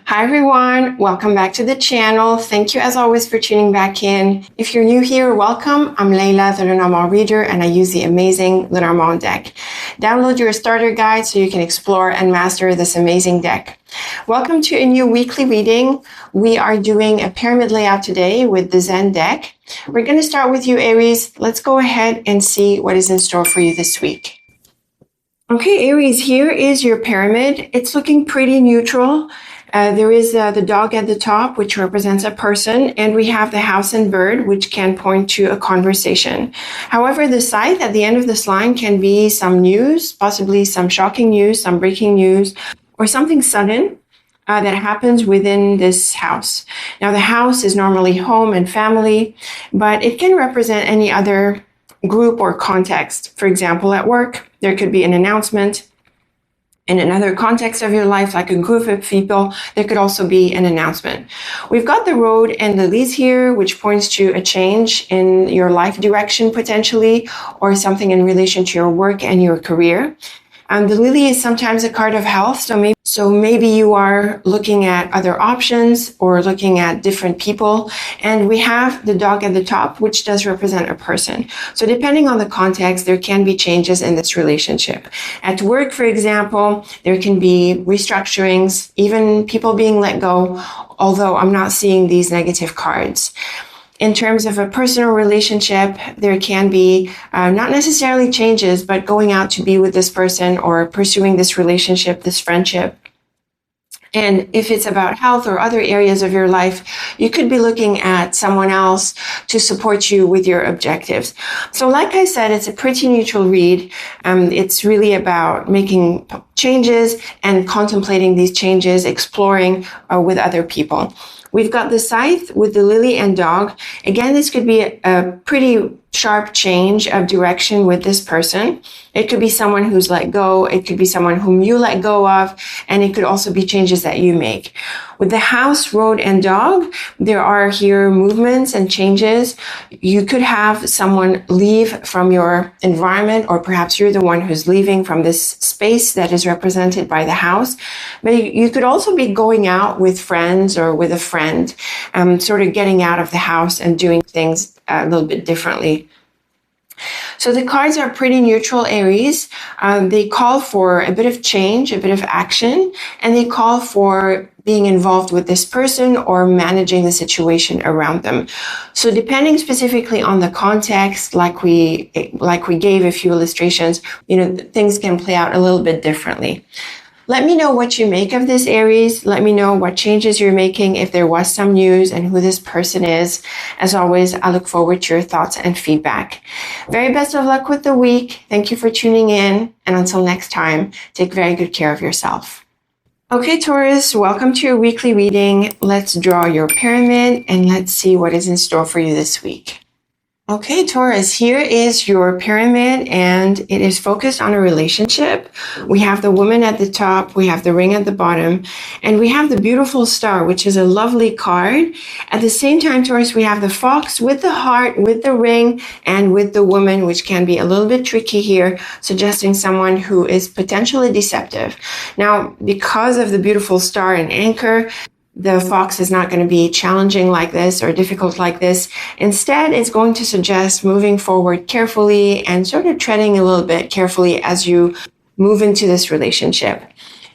Hi everyone, welcome back to the channel. Thank you as always for tuning back in. If you're new here, welcome. I'm Layla, the Lenormand reader, and I use the amazing Lenormand deck. Download your starter guide so you can explore and master this amazing deck. Welcome to a new weekly reading. We are doing a pyramid layout today with the Zen deck. We're going to start with you, Aries. Let's go ahead and see what is in store for you this week. Okay, Aries, here is your pyramid. It's looking pretty neutral. There is the dog at the top, which represents a person, and we have the house and bird, which can point to a conversation. However, the scythe at the end of this line can be some news, possibly some shocking news, some breaking news, or something sudden that happens within this house. Now, the house is normally home and family, but it can represent any other group or context. For example, at work, there could be an announcement. In another context of your life, like a group of people, there could also be an announcement. We've got the road and the lilies here, which points to a change in your life direction potentially, or something in relation to your work and your career. The lily is sometimes a card of health, so maybe you are looking at other options or looking at different people. And we have the dog at the top, which does represent a person. So depending on the context, there can be changes in this relationship. At work, for example, there can be restructurings, even people being let go, although I'm not seeing these negative cards. In terms of a personal relationship, there can be not necessarily changes, but going out to be with this person or pursuing this relationship, this friendship. And if it's about health or other areas of your life, you could be looking at someone else to support you with your objectives. So like I said, it's a pretty neutral read. It's really about making changes and contemplating these changes, exploring with other people. We've got the scythe with the lily and dog. Again, this could be a pretty sharp change of direction with this person. It could be someone who's let go. It could be someone whom you let go of. And it could also be changes that you make. With the house, road, and dog, there are here movements and changes. You could have someone leave from your environment, or perhaps you're the one who's leaving from this space that is represented by the house. But you could also be going out with friends or with a friend, sort of getting out of the house and doing things a little bit differently. So the cards are pretty neutral, Aries. They call for a bit of change, a bit of action, and they call for being involved with this person or managing the situation around them. So depending specifically on the context, like we gave a few illustrations, things can play out a little bit differently. Let me know what you make of this, Aries. Let me know what changes you're making, if there was some news, and who this person is. As always, I look forward to your thoughts and feedback. Very best of luck with the week. Thank you for tuning in. And until next time, take very good care of yourself. Okay, Taurus, welcome to your weekly reading. Let's draw your pyramid and let's see what is in store for you this week. Okay, Taurus, here is your pyramid and it is focused on a relationship. We have the woman at the top, we have the ring at the bottom, and we have the beautiful star, which is a lovely card. At the same time, Taurus, we have the fox with the heart, with the ring, and with the woman, which can be a little bit tricky here, suggesting someone who is potentially deceptive. Now, because of the beautiful star and anchor, the fox is not going to be challenging like this or difficult like this. Instead, it's going to suggest moving forward carefully and sort of treading a little bit carefully as you move into this relationship.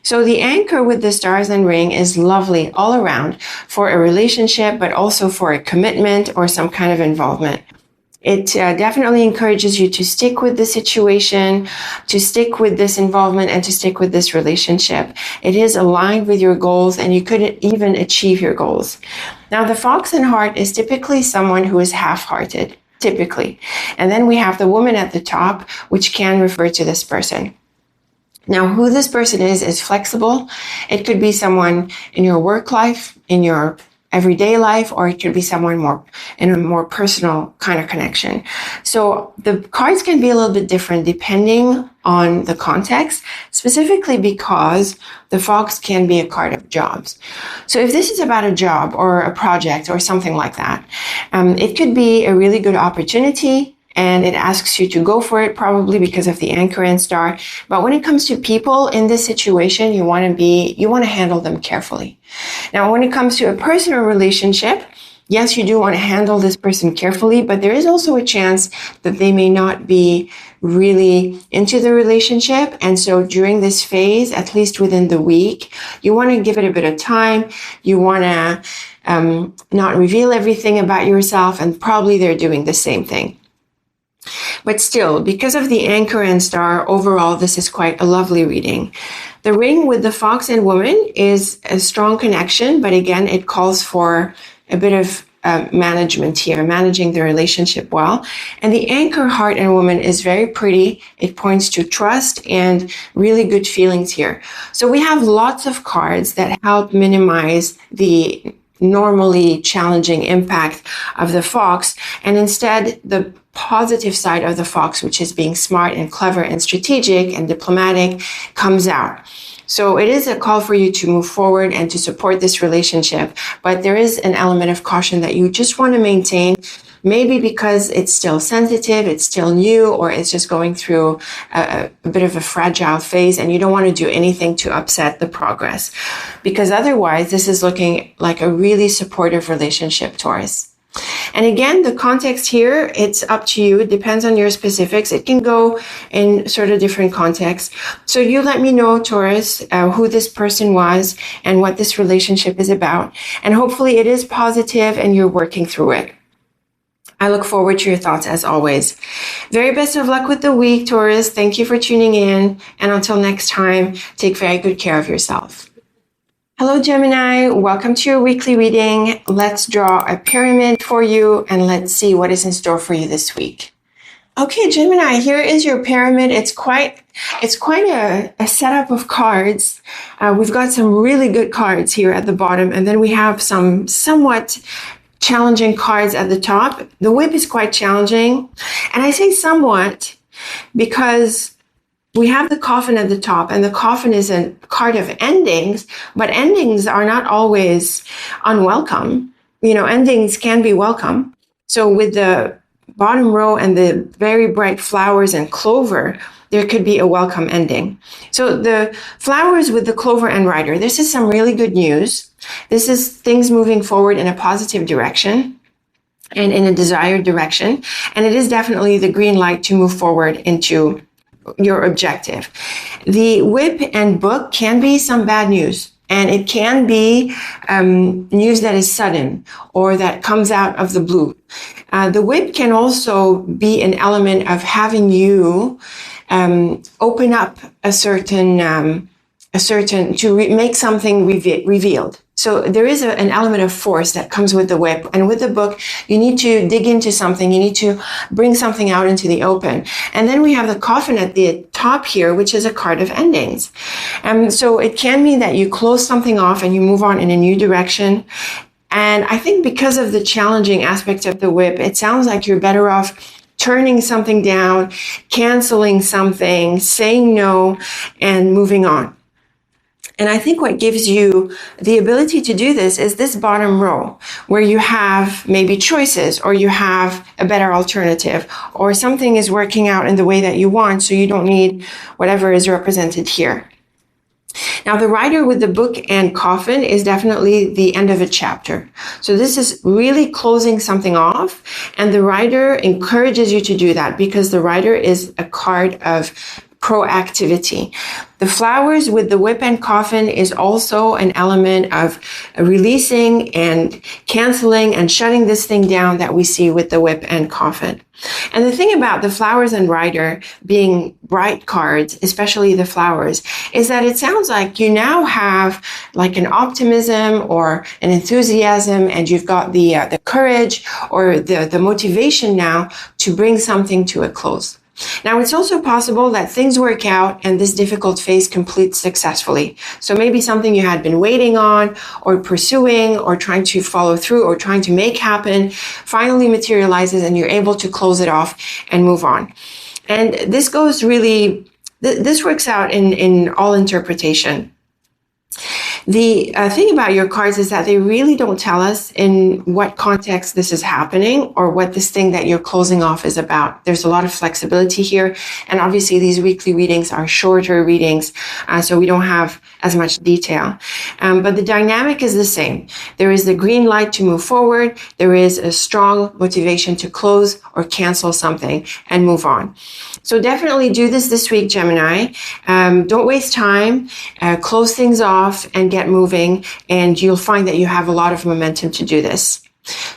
So the anchor with the stars and ring is lovely all around for a relationship, but also for a commitment or some kind of involvement. It definitely encourages you to stick with the situation, to stick with this involvement, and to stick with this relationship. It is aligned with your goals, and you could even achieve your goals. Now, the fox in heart is typically someone who is half-hearted, typically. And then we have the woman at the top, which can refer to this person. Now, who this person is flexible. It could be someone in your work life, in your everyday life, or it could be someone more in a more personal kind of connection. So the cards can be a little bit different depending on the context, specifically because the fox can be a card of jobs. So if this is about a job or a project or something like that, it could be a really good opportunity. and it asks you to go for it, probably because of the anchor and star. But when it comes to people in this situation, you want to handle them carefully. Now, when it comes to a personal relationship, yes, you do want to handle this person carefully, but there is also a chance that they may not be really into the relationship. And so during this phase, at least within the week, you want to give it a bit of time. You want to not reveal everything about yourself, and probably they're doing the same thing. But still, because of the anchor and star, overall, this is quite a lovely reading. The ring with the fox and woman is a strong connection, but again, it calls for a bit of management here, managing the relationship well. And the anchor heart and woman is very pretty. It points to trust and really good feelings here. So we have lots of cards that help minimize the normally challenging impact of the fox, and instead the positive side of the fox, which is being smart and clever and strategic and diplomatic, comes out. So it is a call for you to move forward and to support this relationship, but there is an element of caution that you just want to maintain, maybe because it's still sensitive, it's still new, or it's just going through a bit of a fragile phase, and you don't want to do anything to upset the progress, because otherwise this is looking like a really supportive relationship, Taurus. And again, the context here, it's up to you. It depends on your specifics. It can go in sort of different contexts. So you let me know, Taurus, who this person was and what this relationship is about. And hopefully it is positive and you're working through it. I look forward to your thoughts as always. Very best of luck with the week, Taurus. Thank you for tuning in. And until next time, take very good care of yourself. Hello, Gemini. Welcome to your weekly reading. Let's draw a pyramid for you and let's see what is in store for you this week. Okay, Gemini, here is your pyramid. It's quite a setup of cards. We've got some really good cards here at the bottom, and then we have some somewhat challenging cards at the top. The whip is quite challenging, and I say somewhat because we have the coffin at the top, and the coffin is a card of endings, but endings are not always unwelcome. You know, endings can be welcome. So with the bottom row and the very bright flowers and clover, there could be a welcome ending. So the flowers with the clover and rider, this is some really good news. This is things moving forward in a positive direction and in a desired direction. And it is definitely the green light to move forward into your objective. The whip and book can be some bad news, and it can be news that is sudden or that comes out of the blue. The whip can also be an element of having you open up make something revealed. So there is an element of force that comes with the whip, and with the book, you need to dig into something. You need to bring something out into the open. And then we have the coffin at the top here, which is a card of endings. So it can mean that you close something off and you move on in a new direction. And I think because of the challenging aspect of the whip, it sounds like you're better off turning something down, canceling something, saying no, and moving on. And I think what gives you the ability to do this is this bottom row, where you have maybe choices, or you have a better alternative, or something is working out in the way that you want, so you don't need whatever is represented here. Now, the rider with the book and coffin is definitely the end of a chapter. So this is really closing something off, and the rider encourages you to do that, because the rider is a card of proactivity. The flowers with the whip and coffin is also an element of releasing and canceling and shutting this thing down that we see with the whip and coffin. And the thing about the flowers and rider being bright cards, especially the flowers, is that it sounds like you now have like an optimism or an enthusiasm, and you've got the courage or the motivation now to bring something to a close. Now, it's also possible that things work out and this difficult phase completes successfully. So maybe something you had been waiting on or pursuing or trying to follow through or trying to make happen finally materializes, and you're able to close it off and move on. And this goes really, this works out in all interpretation. The thing about your cards is that they really don't tell us in what context this is happening or what this thing that you're closing off is about. There's a lot of flexibility here. And obviously these weekly readings are shorter readings, so we don't have as much detail. But the dynamic is the same. There is the green light to move forward. There is a strong motivation to close or cancel something and move on. So definitely do this week, Gemini. Don't waste time. Close things off and get moving, and you'll find that you have a lot of momentum to do this.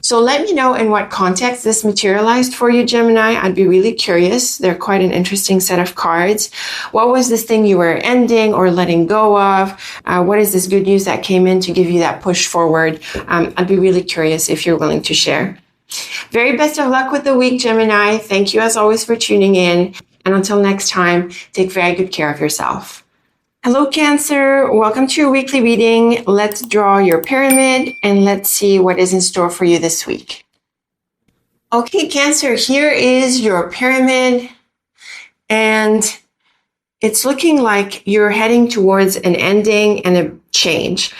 So let me know in what context this materialized for you, Gemini. I'd be really curious. They're quite an interesting set of cards. What was this thing you were ending or letting go of? What is this good news that came in to give you that push forward? I'd be really curious if you're willing to share. Very best of luck with the week, Gemini. Thank you as always for tuning in. And until next time, take very good care of yourself. Hello, Cancer. Welcome to your weekly reading. Let's draw your pyramid and let's see what is in store for you this week. Okay, Cancer, here is your pyramid. And it's looking like you're heading towards an ending and a change.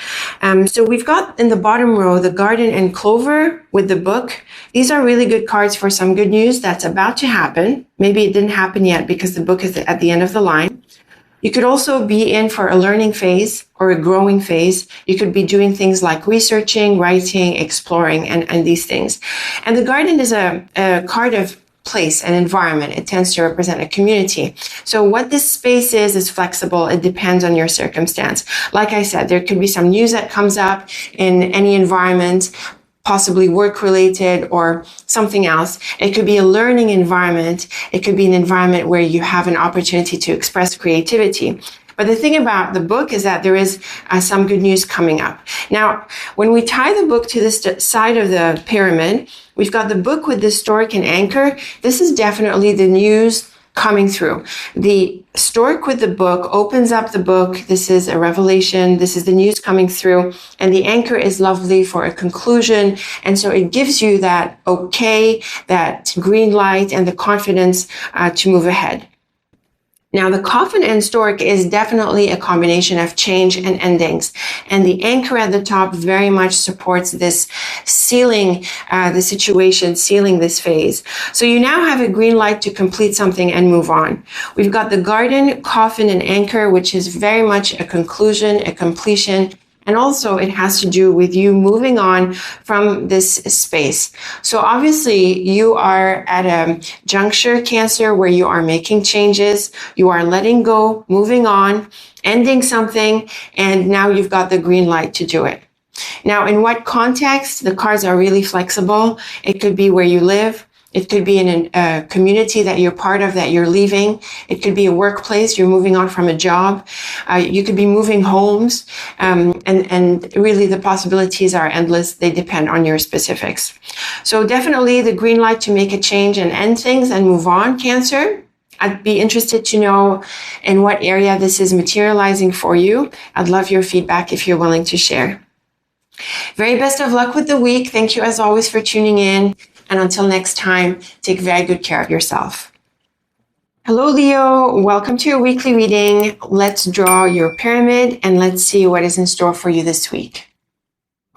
So we've got in the bottom row, the garden and clover with the book. These are really good cards for some good news that's about to happen. Maybe it didn't happen yet because the book is at the end of the line. You could also be in for a learning phase or a growing phase. You could be doing things like researching, writing, exploring, and these things. And the garden is a card of place and environment. It tends to represent a community. So what this space is flexible. It depends on your circumstance. Like I said, there could be some news that comes up in any environment, possibly work-related or something else. It could be a learning environment. It could be an environment where you have an opportunity to express creativity. But the thing about the book is that there is some good news coming up. Now, when we tie the book to this side of the pyramid, we've got the book with the stork and anchor. This is definitely the news coming through. The stork with the book opens up the book. This is a revelation. This is the news coming through. And the anchor is lovely for a conclusion. And so it gives you that okay, that green light and the confidence to move ahead. Now, the coffin and stork is definitely a combination of change and endings. And the anchor at the top very much supports this sealing the situation, sealing this phase. So you now have a green light to complete something and move on. We've got the garden, coffin, and anchor, which is very much a conclusion, a completion. And also it has to do with you moving on from this space. So obviously you are at a juncture, Cancer, where you are making changes. You are letting go, moving on, ending something, and now you've got the green light to do it. Now, in what context? The cards are really flexible. It could be where you live. It could be in a community that you're part of, that you're leaving. It could be a workplace. You're moving on from a job. You could be moving homes. And really the possibilities are endless. They depend on your specifics. So definitely the green light to make a change and end things and move on, Cancer. I'd be interested to know in what area this is materializing for you. I'd love your feedback if you're willing to share. Very best of luck with the week. Thank you as always for tuning in. And until next time, take very good care of yourself. Hello, Leo. Welcome to your weekly reading. Let's draw your pyramid and let's see what is in store for you this week.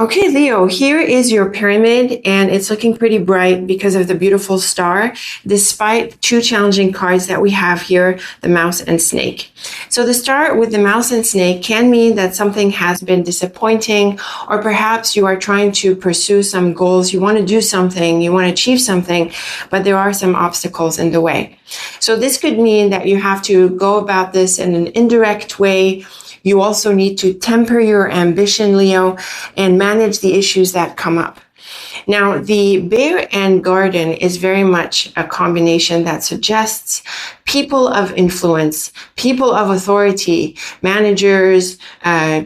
Okay, Leo, here is your pyramid and it's looking pretty bright because of the beautiful star, despite two challenging cards that we have here, the mouse and snake. So the star with the mouse and snake can mean that something has been disappointing, or perhaps you are trying to pursue some goals. You want to do something, you want to achieve something, but there are some obstacles in the way. So this could mean that you have to go about this in an indirect way. You also need to temper your ambition, Leo, and manage the issues that come up. Now, the bear and garden is very much a combination that suggests people of influence, people of authority, managers,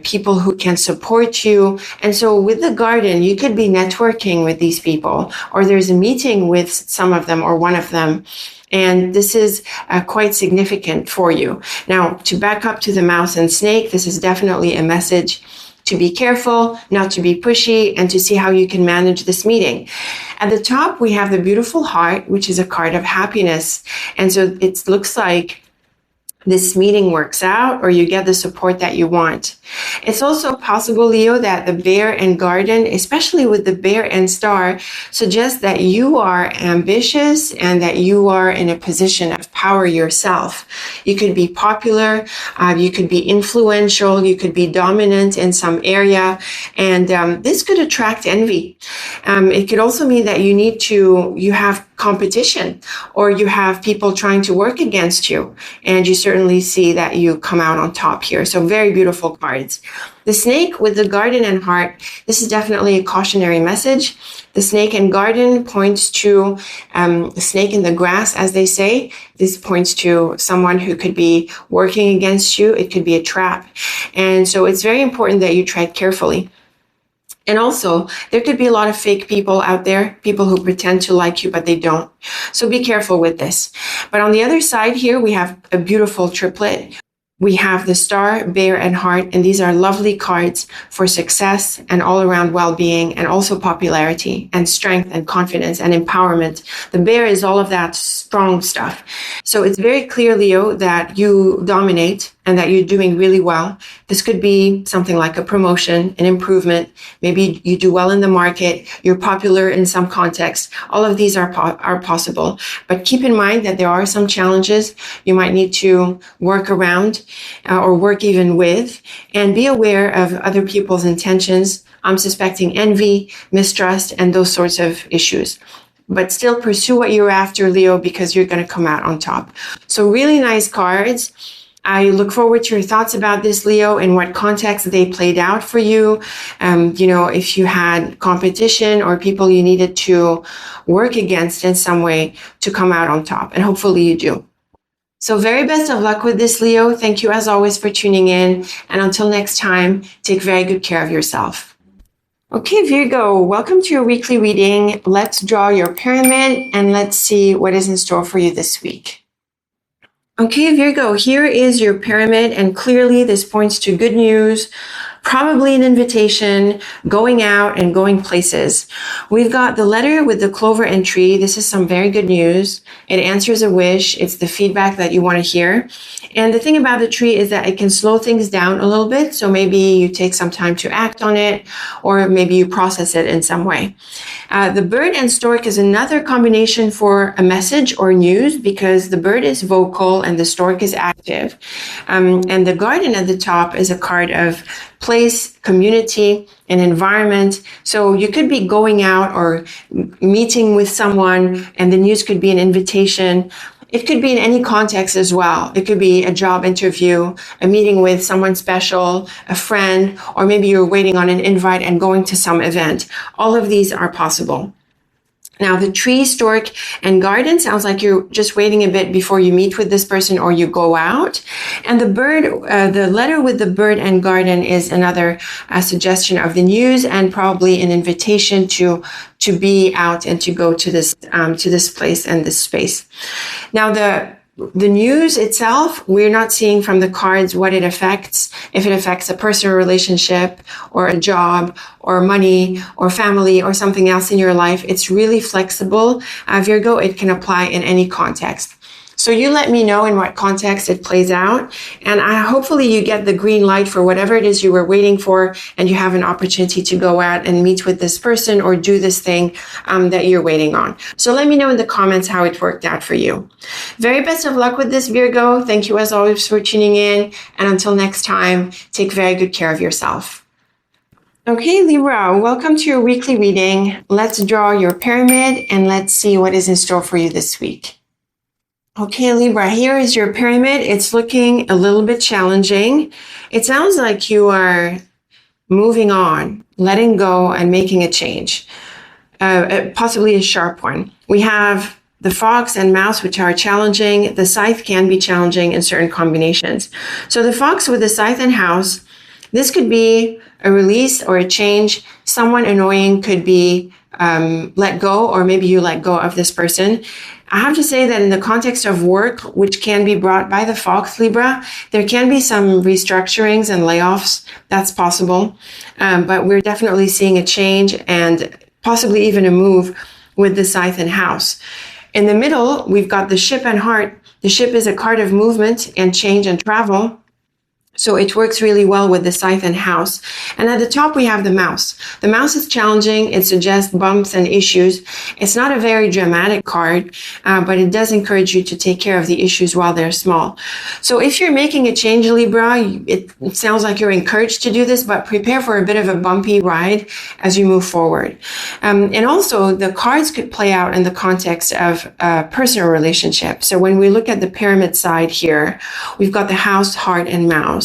people who can support you. And so with the garden, you could be networking with these people, or there's a meeting with some of them or one of them. And this is quite significant for you. Now, to back up to the mouse and snake, this is definitely a message to be careful, not to be pushy, and to see how you can manage this meeting. At the top, we have the beautiful heart, which is a card of happiness. And so it looks like this meeting works out or you get the support that you want. It's also possible, Leo, that the bear and garden, especially with the bear and star, suggests that you are ambitious and that you are in a position of power yourself. You could be popular, you could be influential, you could be dominant in some area, and this could attract envy. It could also mean that you have competition, or you have people trying to work against you, and you certainly see that you come out on top here. So very beautiful cards. The snake with the garden and heart, this is definitely a cautionary message. The snake and garden points to the snake in the grass, as they say. This points to someone who could be working against you. It could be a trap. And so it's very important that you tread carefully. And also, there could be a lot of fake people out there, people who pretend to like you, but they don't. So be careful with this. But on the other side here, we have a beautiful triplet. We have the star, bear, and heart, and these are lovely cards for success and all-around well-being, and also popularity and strength and confidence and empowerment. The bear is all of that strong stuff. So it's very clear, Leo, that you dominate and that you're doing really well. This could be something like a promotion, an improvement. Maybe you do well in the market. You're popular in some context. All of these are possible. But keep in mind that there are some challenges you might need to work around or work even with, and be aware of other people's intentions. I'm suspecting envy, mistrust, and those sorts of issues. But still pursue what you're after, Leo, because you're going to come out on top. So really nice cards. I look forward to your thoughts about this, Leo, and what context they played out for you. If you had competition or people you needed to work against in some way to come out on top. And hopefully you do. So very best of luck with this, Leo. Thank you as always for tuning in. And until next time, take very good care of yourself. Okay, Virgo, welcome to your weekly reading. Let's draw your pyramid and let's see what is in store for you this week. Okay, Virgo, here is your pyramid, and clearly this points to good news, probably an invitation, going out and going places. We've got the letter with the clover and tree. This is some very good news. It answers a wish. It's the feedback that you want to hear. And the thing about the tree is that it can slow things down a little bit. So maybe you take some time to act on it, or maybe you process it in some way. The bird and stork is another combination for a message or news, because the bird is vocal and the stork is active. And the garden at the top is a card of place, community, and environment. So you could be going out or meeting with someone, and the news could be an invitation. It could be in any context as well. It could be a job interview, a meeting with someone special, a friend, or maybe you're waiting on an invite and going to some event. All of these are possible. Now, the tree, stork, and garden sounds like you're just waiting a bit before you meet with this person or you go out. And the bird, the letter with the bird and garden is another suggestion of the news, and probably an invitation to be out and to go to this place and this space. Now, the news itself, we're not seeing from the cards what it affects, if it affects a personal relationship or a job or money or family or something else in your life. It's really flexible. Virgo, it can apply in any context. So you let me know in what context it plays out, and hopefully you get the green light for whatever it is you were waiting for, and you have an opportunity to go out and meet with this person or do this thing that you're waiting on. So let me know in the comments how it worked out for you. Very best of luck with this, Virgo. Thank you as always for tuning in, and until next time, take very good care of yourself. Okay, Libra, welcome to your weekly reading. Let's draw your pyramid and let's see what is in store for you this week. Okay, Libra, here is your pyramid. It's looking a little bit challenging. It sounds like you are moving on, letting go, and making a change, possibly a sharp one. We have the fox and mouse, which are challenging. The scythe can be challenging in certain combinations. So the fox with the scythe and house, this could be a release or a change. Someone annoying could be let go, or maybe you let go of this person. I have to say that in the context of work, which can be brought by the fox, Libra, there can be some restructurings and layoffs. That's possible. But we're definitely seeing a change and possibly even a move with the scythe and house. In the middle, we've got the ship and heart. The ship is a card of movement and change and travel. So it works really well with the scythe and house. And at the top, we have the mouse. The mouse is challenging. It suggests bumps and issues. It's not a very dramatic card, but it does encourage you to take care of the issues while they're small. So if you're making a change, Libra, it sounds like you're encouraged to do this, but prepare for a bit of a bumpy ride as you move forward. And also, the cards could play out in the context of a personal relationship. So when we look at the pyramid side here, we've got the house, heart, and mouse.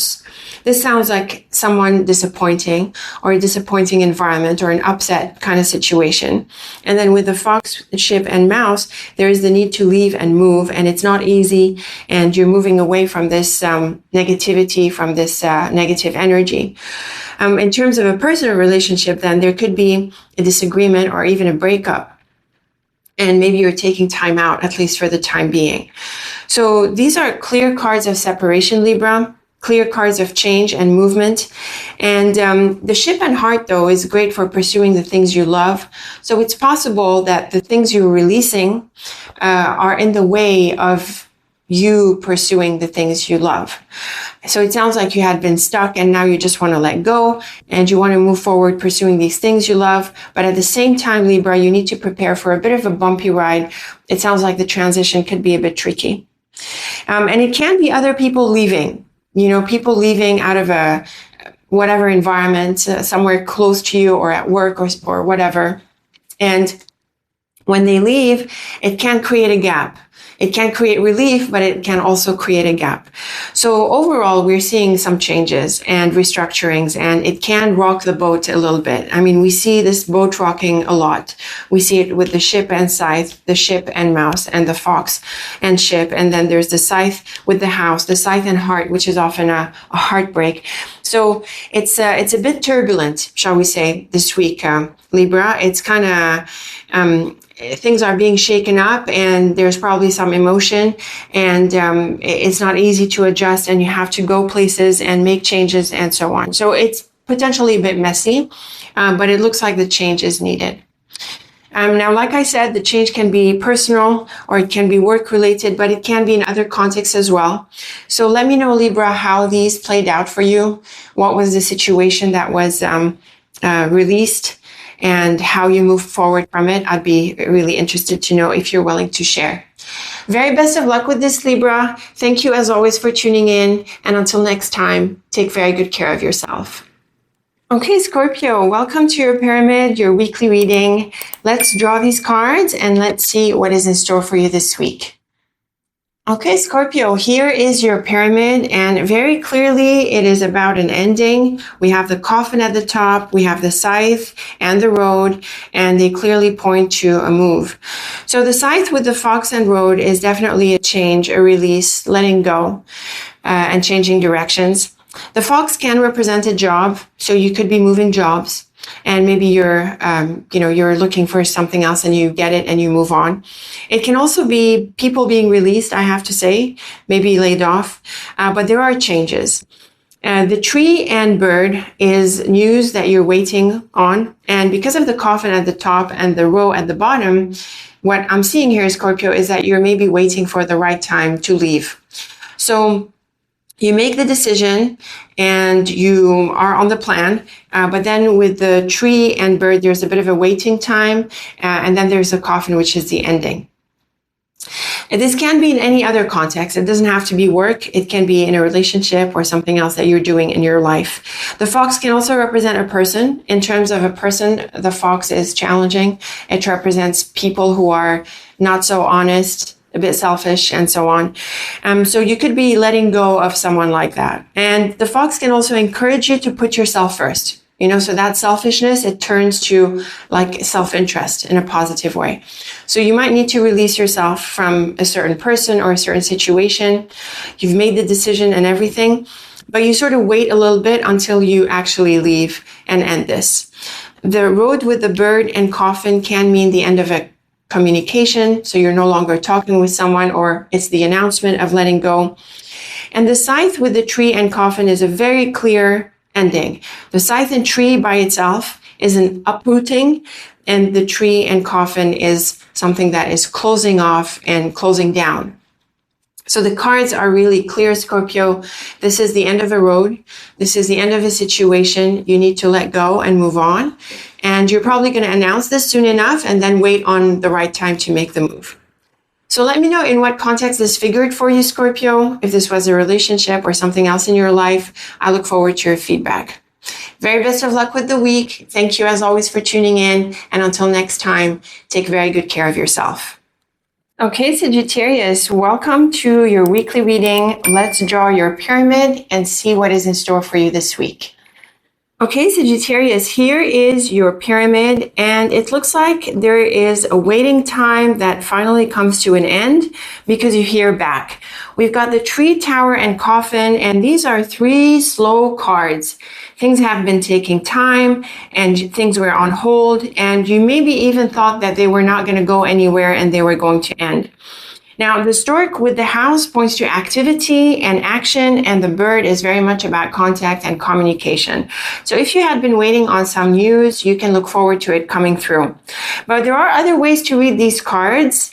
This sounds like someone disappointing or a disappointing environment or an upset kind of situation. And then with the fox, ship, and mouse, there is the need to leave and move, and it's not easy, and you're moving away from this negativity, from this negative energy. In terms of a personal relationship, then there could be a disagreement or even a breakup. And maybe you're taking time out, at least for the time being. So these are clear cards of separation, Libra. Clear cards of change and movement. And the ship and heart, though, is great for pursuing the things you love. So it's possible that the things you're releasing are in the way of you pursuing the things you love. So it sounds like you had been stuck and now you just want to let go and you want to move forward pursuing these things you love. But at the same time, Libra, you need to prepare for a bit of a bumpy ride. It sounds like the transition could be a bit tricky. And it can be other people leaving. You know, people leaving out of a whatever environment, somewhere close to you or at work or whatever. And when they leave, it can create a gap. It can create relief, but it can also create a gap. So overall, we're seeing some changes and restructurings, and it can rock the boat a little bit. I mean, we see this boat rocking a lot. We see it with the ship and scythe, the ship and mouse, and the fox and ship. And then there's the scythe with the house, the scythe and heart, which is often a heartbreak. So it's a bit turbulent, shall we say, this week, Libra. It's kind of, things are being shaken up and there's probably some emotion, and it's not easy to adjust, and you have to go places and make changes and so on. So it's potentially a bit messy, but it looks like the change is needed. Now, like I said, the change can be personal or it can be work related, but it can be in other contexts as well. So let me know, Libra, how these played out for you. What was the situation that was released, and how you move forward from it. I'd be really interested to know if you're willing to share. Very best of luck with this, Libra. Thank you as always for tuning in. And until next time, take very good care of yourself. Okay, Scorpio, welcome to your pyramid, your weekly reading. Let's draw these cards and let's see what is in store for you this week. Okay, Scorpio, here is your pyramid, and very clearly it is about an ending. We have the coffin at the top, we have the scythe and the road, and they clearly point to a move. So the scythe with the fox and road is definitely a change, a release, letting go, and changing directions. The fox can represent a job, so you could be moving jobs. And maybe you're looking for something else and you get it and you move on. It can also be people being released, I have to say, maybe laid off, but there are changes. The tree and bird is news that you're waiting on. And because of the coffin at the top and the row at the bottom, what I'm seeing here, Scorpio, is that you're maybe waiting for the right time to leave. So you make the decision and you are on the plan, but then with the tree and bird, there's a bit of a waiting time, and then there's a coffin, which is the ending. And this can be in any other context. It doesn't have to be work. It can be in a relationship or something else that you're doing in your life. The fox can also represent a person. In terms of a person, the fox is challenging. It represents people who are not so honest, a bit selfish, and so on. So you could be letting go of someone like that. And the fox can also encourage you to put yourself first. So that selfishness, it turns to like self-interest in a positive way. So you might need to release yourself from a certain person or a certain situation. You've made the decision and everything, but you sort of wait a little bit until you actually leave and end this. The road with the bird and coffin can mean the end of a communication, so you're no longer talking with someone, or it's the announcement of letting go. And the scythe with the tree and coffin is a very clear ending. The scythe and tree by itself is an uprooting, and the tree and coffin is something that is closing off and closing down. So the cards are really clear, Scorpio. This is the end of a road. This is the end of a situation. You need to let go and move on. And you're probably going to announce this soon enough and then wait on the right time to make the move. So let me know in what context this figured for you, Scorpio. If this was a relationship or something else in your life, I look forward to your feedback. Very best of luck with the week. Thank you as always for tuning in. And until next time, take very good care of yourself. Okay, Sagittarius, welcome to your weekly reading. Let's draw your pyramid and see what is in store for you this week. Okay, Sagittarius, here is your pyramid, and it looks like there is a waiting time that finally comes to an end because you hear back. We've got the tree, tower, and coffin, and these are 3 slow cards. Things have been taking time and things were on hold, and you maybe even thought that they were not going to go anywhere and they were going to end. Now, the stork with the house points to activity and action, and the bird is very much about contact and communication. So if you had been waiting on some news, you can look forward to it coming through. But there are other ways to read these cards.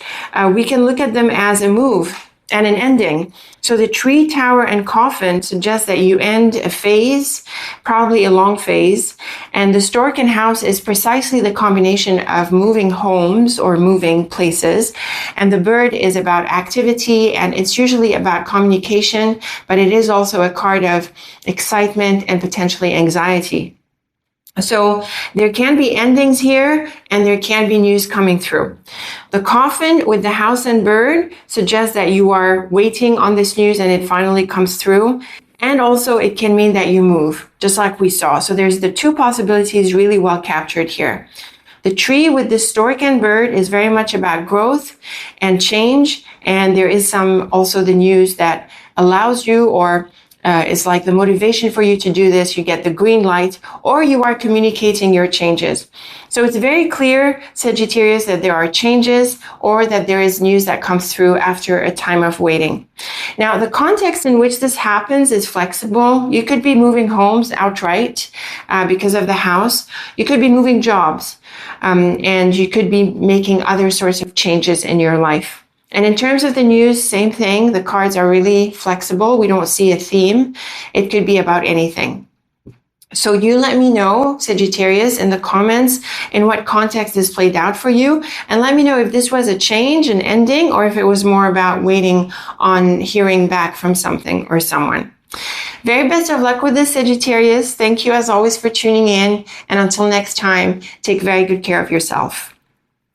We can look at them as a move and an ending. So the tree, tower, and coffin suggest that you end a phase, probably a long phase. And the stork and house is precisely the combination of moving homes or moving places. And the bird is about activity, and it's usually about communication, but it is also a card of excitement and potentially anxiety. So there can be endings here and there can be news coming through. The coffin with the house and bird suggests that you are waiting on this news and it finally comes through. And also it can mean that you move, just like we saw. So there's the 2 possibilities really well captured here. The tree with the stork and bird is very much about growth and change. And there is also the news that allows you or it's like the motivation for you to do this. You get the green light, or you are communicating your changes. So it's very clear, Sagittarius, that there are changes or that there is news that comes through after a time of waiting. Now, the context in which this happens is flexible. You could be moving homes outright because of the house. You could be moving jobs, and you could be making other sorts of changes in your life. And in terms of the news, same thing. The cards are really flexible. We don't see a theme. It could be about anything. So you let me know, Sagittarius, in the comments in what context this played out for you. And let me know if this was a change, an ending, or if it was more about waiting on hearing back from something or someone. Very best of luck with this, Sagittarius. Thank you as always for tuning in. And until next time, take very good care of yourself.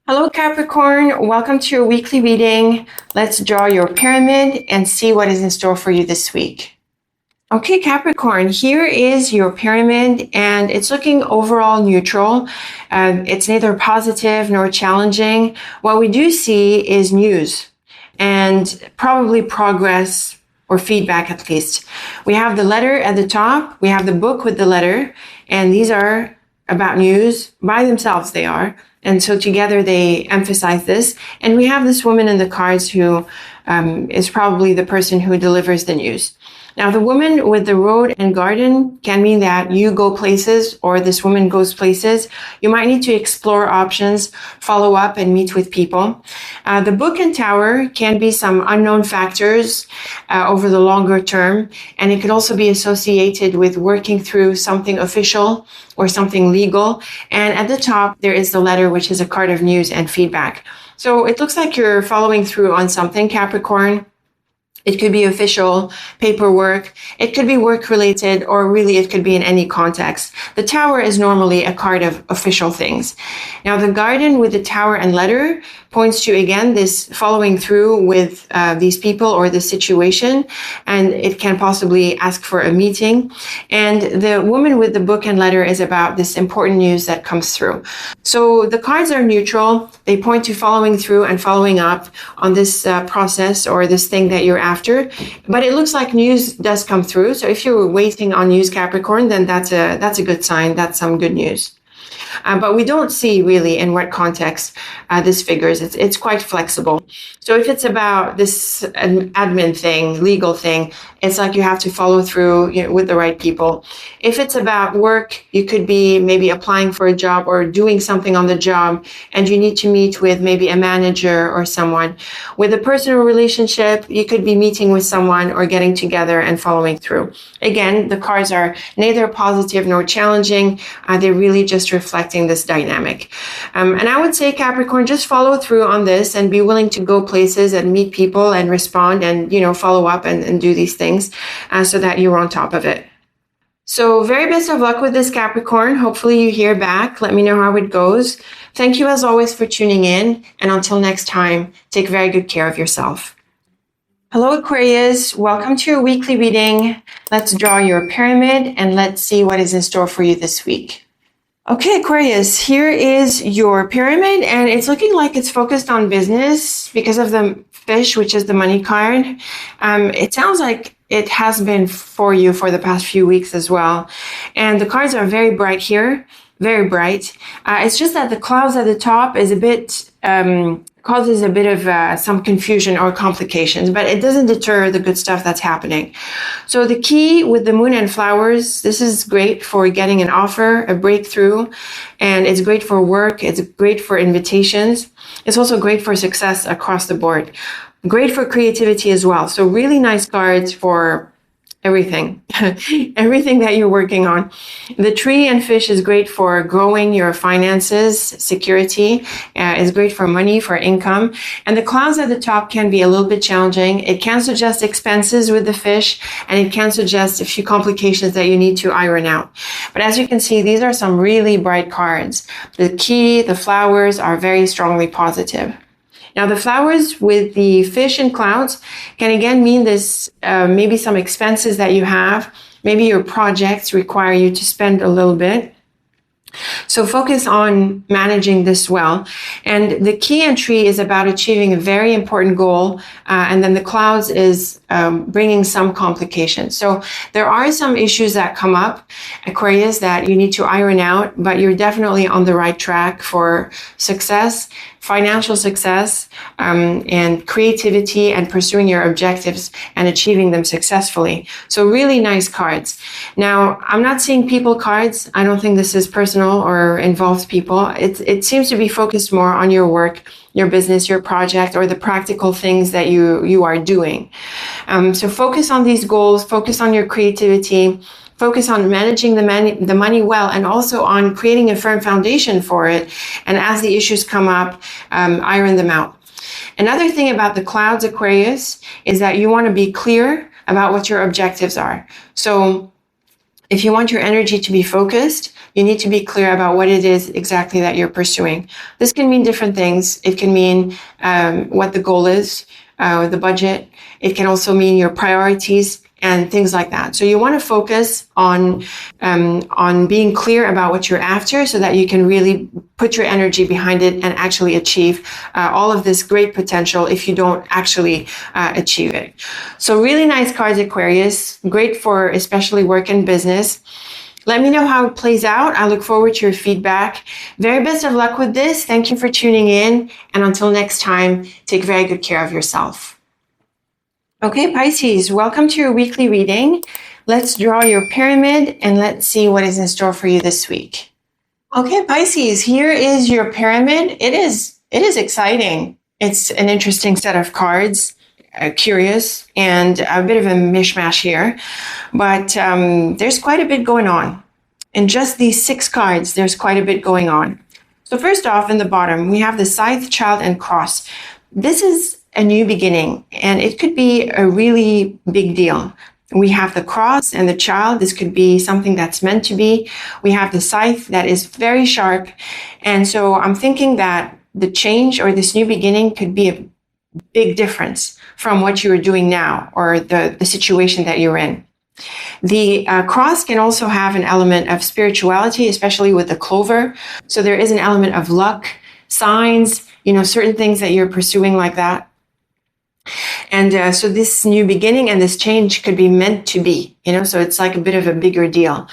Hello, Capricorn. Welcome to your weekly reading. Let's draw your pyramid and see what is in store for you this week. Okay, Capricorn, here is your pyramid, and it's looking overall neutral. It's neither positive nor challenging. What we do see is news and probably progress or feedback at least. We have the letter at the top. We have the book with the letter, and these are about news. By themselves, they are. And so together they emphasize this. And we have this woman in the cards who is probably the person who delivers the news. Now, the woman with the road and garden can mean that you go places or this woman goes places. You might need to explore options, follow up, and meet with people. The book and tower can be some unknown factors over the longer term, and it could also be associated with working through something official or something legal. And at the top, there is the letter, which is a card of news and feedback. So it looks like you're following through on something, Capricorn. It could be official paperwork. It could be work related, or really it could be in any context. The tower is normally a card of official things. Now, the garden with the tower and letter points to, again, this following through with these people or the situation, and it can possibly ask for a meeting. And the woman with the book and letter is about this important news that comes through. So the cards are neutral. They point to following through and following up on this process or this thing that you're after. But it looks like news does come through. So if you're waiting on news, Capricorn, then that's a good sign. That's some good news. But we don't see really in what context this figures. It's quite flexible. So if it's about this admin thing, legal thing, it's like you have to follow through, you know, with the right people. If it's about work, you could be maybe applying for a job or doing something on the job, and you need to meet with maybe a manager or someone. With a personal relationship, you could be meeting with someone or getting together and following through. Again, the cards are neither positive nor challenging. They're really just reflecting this dynamic. And I would say, Capricorn, just follow through on this and be willing to go places and meet people and respond and, you know, follow up and do these things so that you're on top of it. So very best of luck with this, Capricorn. Hopefully you hear back. Let me know how it goes. Thank you as always for tuning in. And until next time, take very good care of yourself. Hello, Aquarius. Welcome to your weekly reading. Let's draw your pyramid and let's see what is in store for you this week. Okay, Aquarius, here is your pyramid, and it's looking like it's focused on business because of the fish, which is the money card. It sounds like it has been for you for the past few weeks as well. And the cards are very bright here, very bright. It's just that the clouds at the top is a bit, causes a bit of some confusion or complications, but it doesn't deter the good stuff that's happening. So the key with the moon and flowers, this is great for getting an offer, a breakthrough, and it's great for work. It's great for invitations. It's also great for success across the board. Great for creativity as well. So really nice cards for everything, everything that you're working on. The tree and fish is great for growing your finances, security, is great for money, for income. And the clouds at the top can be a little bit challenging. It can suggest expenses with the fish, and it can suggest a few complications that you need to iron out. But as you can see, these are some really bright cards. The key, the flowers are very strongly positive. Now, the flowers with the fish and clouds can again mean this, maybe some expenses that you have. Maybe your projects require you to spend a little bit. So focus on managing this well. And the key entry is about achieving a very important goal. And then the clouds is bringing some complications. So there are some issues that come up, Aquarius, that you need to iron out, but you're definitely on the right track for success, financial success, and creativity, and pursuing your objectives and achieving them successfully. So really nice cards. Now, I'm not seeing people cards. I don't think this is personal or involves people. It seems to be focused more on your work, your business, your project, or the practical things that you are doing. So focus on these goals, focus on your creativity, focus on managing the money well, and also on creating a firm foundation for it. And as the issues come up, iron them out. Another thing about the clouds, Aquarius, is that you want to be clear about what your objectives are. So if you want your energy to be focused, you need to be clear about what it is exactly that you're pursuing. This can mean different things. It can mean what the goal is, the budget. It can also mean your priorities and things like that. So you want to focus on being clear about what you're after so that you can really put your energy behind it and actually achieve all of this great potential if you don't actually achieve it. So really nice cards, Aquarius. Great for especially work and business. Let me know how it plays out. I look forward to your feedback. Very best of luck with this. Thank you for tuning in. And until next time, take very good care of yourself. Okay, Pisces, welcome to your weekly reading. Let's draw your pyramid and let's see what is in store for you this week. Okay, Pisces, here is your pyramid. It is exciting. It's an interesting set of cards, curious, and a bit of a mishmash here. But there's quite a bit going on. In just these 6 cards, there's quite a bit going on. So first off, in the bottom, we have the Scythe, Child, and Cross. This is a new beginning, and it could be a really big deal. We have the cross and the child. This could be something that's meant to be. We have the scythe that is very sharp. And so I'm thinking that the change or this new beginning could be a big difference from what you're doing now or the situation that you're in. The cross can also have an element of spirituality, especially with the clover. So there is an element of luck, signs, certain things that you're pursuing like that. And so this new beginning and this change could be meant to be, so it's like a bit of a bigger deal.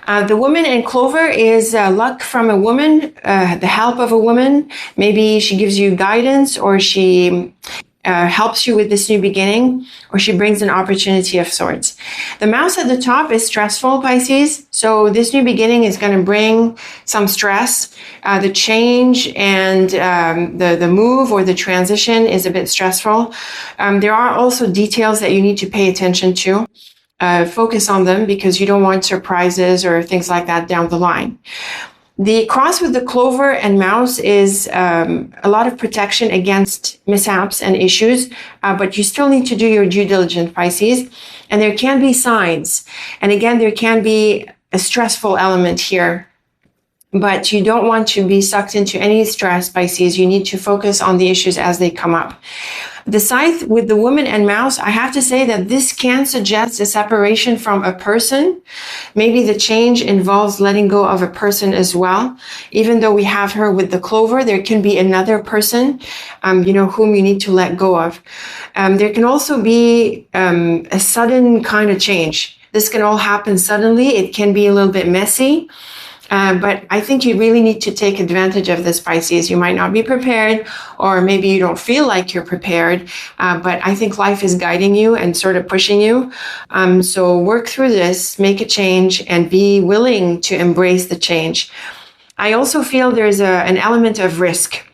The woman in Clover is luck from a woman, the help of a woman. Maybe she gives you guidance, or she helps you with this new beginning, or she brings an opportunity of sorts. The mouse at the top is stressful, Pisces. So this new beginning is going to bring some stress. The change and the move or the transition is a bit stressful. There are also details that you need to pay attention to. Focus on them, because you don't want surprises or things like that down the line. The cross with the Clover and mouse is a lot of protection against mishaps and issues, but you still need to do your due diligence, Pisces. And there can be signs. And again, there can be a stressful element here, but you don't want to be sucked into any stress, Pisces. You need to focus on the issues as they come up. The scythe with the woman and mouse, I have to say that this can suggest a separation from a person. Maybe the change involves letting go of a person as well. Even though we have her with the Clover, there can be another person, whom you need to let go of. There can also be a sudden kind of change. This can all happen suddenly. It can be a little bit messy. But I think you really need to take advantage of this, Pisces. You might not be prepared, or maybe you don't feel like you're prepared, but I think life is guiding you and sort of pushing you. So work through this, make a change, and be willing to embrace the change. I also feel there's an element of risk.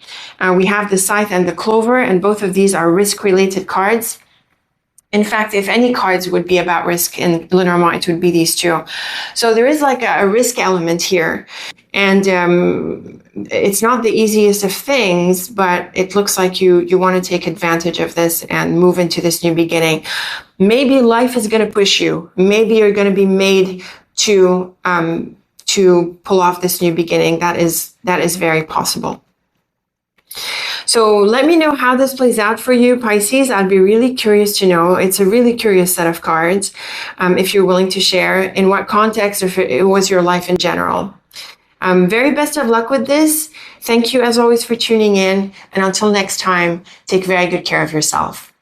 We have the Scythe and the Clover, and both of these are risk-related cards. In fact, if any cards would be about risk in Lenormand, it would be these two. So there is like a risk element here. And it's not the easiest of things, but it looks like you want to take advantage of this and move into this new beginning. Maybe life is going to push you. Maybe you're going to be made to pull off this new beginning. That is very possible. So let me know how this plays out for you, Pisces. I'd be really curious to know. It's a really curious set of cards, if you're willing to share in what context, or if it was your life in general. Very best of luck with this. Thank you, as always, for tuning in. And until next time, take very good care of yourself.